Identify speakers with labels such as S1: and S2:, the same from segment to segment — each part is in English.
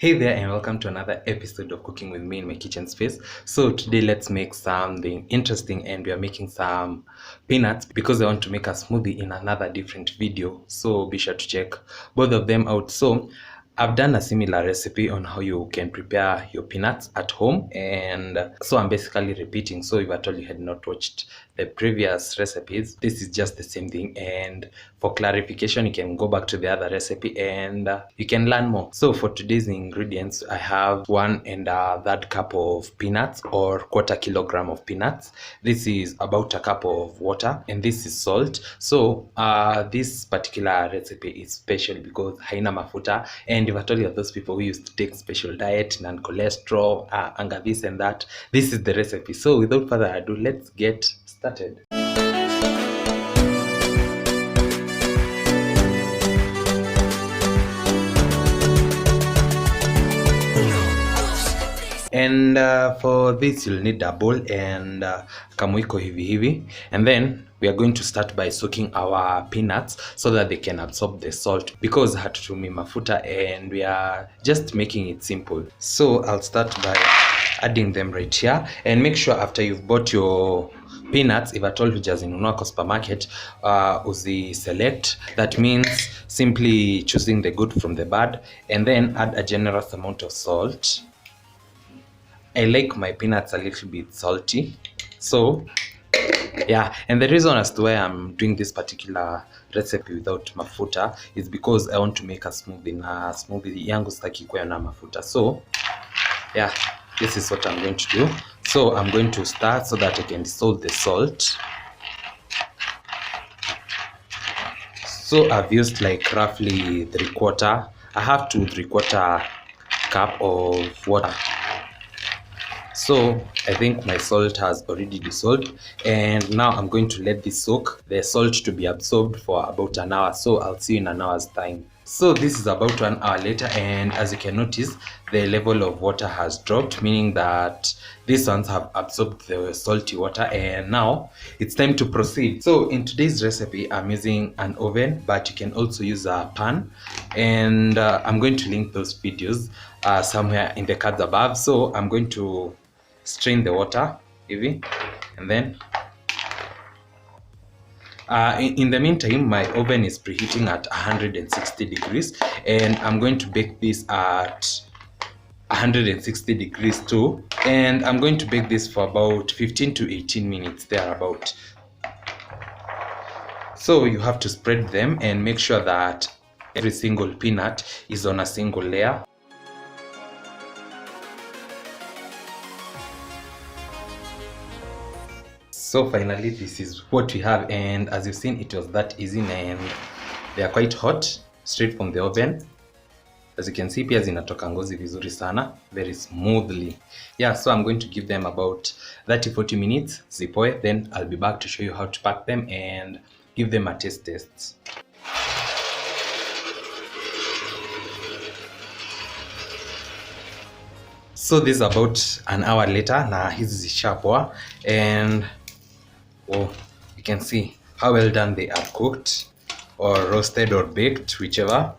S1: Hey there and welcome to another episode of Cooking with me in my kitchen space. So today let's make something interesting, and we are making some peanuts because I want to make a smoothie in another different video. So be sure to check both of them out. So I've done a similar recipe on how you can prepare your peanuts at home, and so I'm basically repeating. So if at all you had not watched the previous recipes, this is just the same thing, and for clarification you can go back to the other recipe and you can learn more. So for today's ingredients, I have 1.3 cup of peanuts, or quarter kilogram of peanuts. This is about a cup of water, and this is salt. So this particular recipe is special because haina mafuta, and if I told you those people who used to take special diet and cholesterol, anger this and that, this is the recipe. So without further ado, let's get started. And for this you'll need a bowl and kamwiko hivi, and then we are going to start by soaking our peanuts so that they can absorb the salt, because hatutumi mafuta and we are just making it simple. So I'll start by adding them right here, and make sure after you've bought your peanuts, if at all hujazinunua kwa supermarket, uzi select. That means simply choosing the good from the bad, and then add a generous amount of salt. I like my peanuts a little bit salty, so yeah. And the reason as to why I'm doing this particular recipe without mafuta is because I want to make a smoothie, na smoothie yangu sitaki kuwa na mafuta. So yeah, this is what I'm going to do. So I'm going to start so that I can dissolve the salt. So I've used like roughly 3/4 cup of water. So I think my salt has already dissolved, and now I'm going to let this soak, the salt to be absorbed for about an hour. So I'll see you in an hour's time. So this is about 1 hour later, and as you can notice, the level of water has dropped, meaning that these ones have absorbed the salty water, and now it's time to proceed. So in today's recipe, I'm using an oven, but you can also use a pan, and I'm going to link those videos somewhere in the cards above. So I'm going to strain the water hivi, and then in the meantime, my oven is preheating at 160 degrees, and I'm going to bake this at 160 degrees too, and I'm going to bake this for about 15 to 18 minutes thereabout. So you have to spread them and make sure that every single peanut is on a single layer. So finally, this is what we have, and as you've seen, it was that easy, and they are quite hot straight from the oven. As you can see, pia zinatoka ngozi vizuri sana, very smoothly. Yeah, so I'm going to give them about 30-40 minutes zipoe, then I'll be back to show you how to pack them and give them a taste test. So this is about an hour later. Na hizi zishapoa, and oh, you can see how well done they are cooked, or roasted or baked, whichever.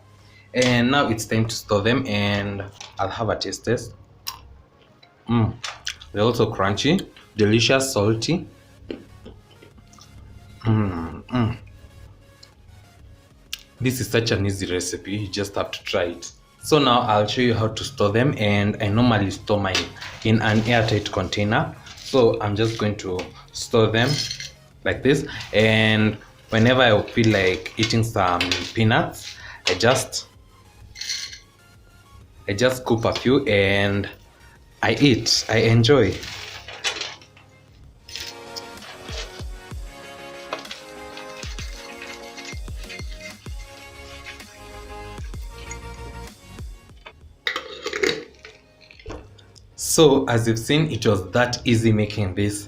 S1: And now it's time to store them, and I'll have a taste test. They're also crunchy, delicious, salty. This is such an easy recipe, you just have to try it. So now I'll show you how to store them, and I normally store mine in an airtight container. So I'm just going to store them like this, and whenever I feel like eating some peanuts, I just scoop a few and I eat. I enjoy. So as you've seen, it was that easy making this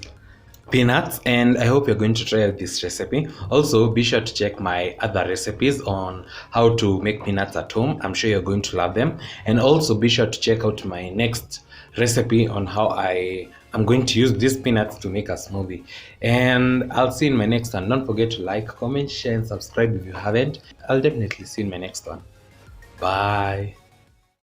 S1: peanuts, and I hope you're going to try out this recipe. Also, be sure to check my other recipes on how to make peanuts at home. I'm sure you're going to love them. And also be sure to check out my next recipe on how I'm going to use these peanuts to make a smoothie. And I'll see you in my next one. Don't forget to like, comment, share, and subscribe if you haven't. I'll definitely see you in my next one. Bye.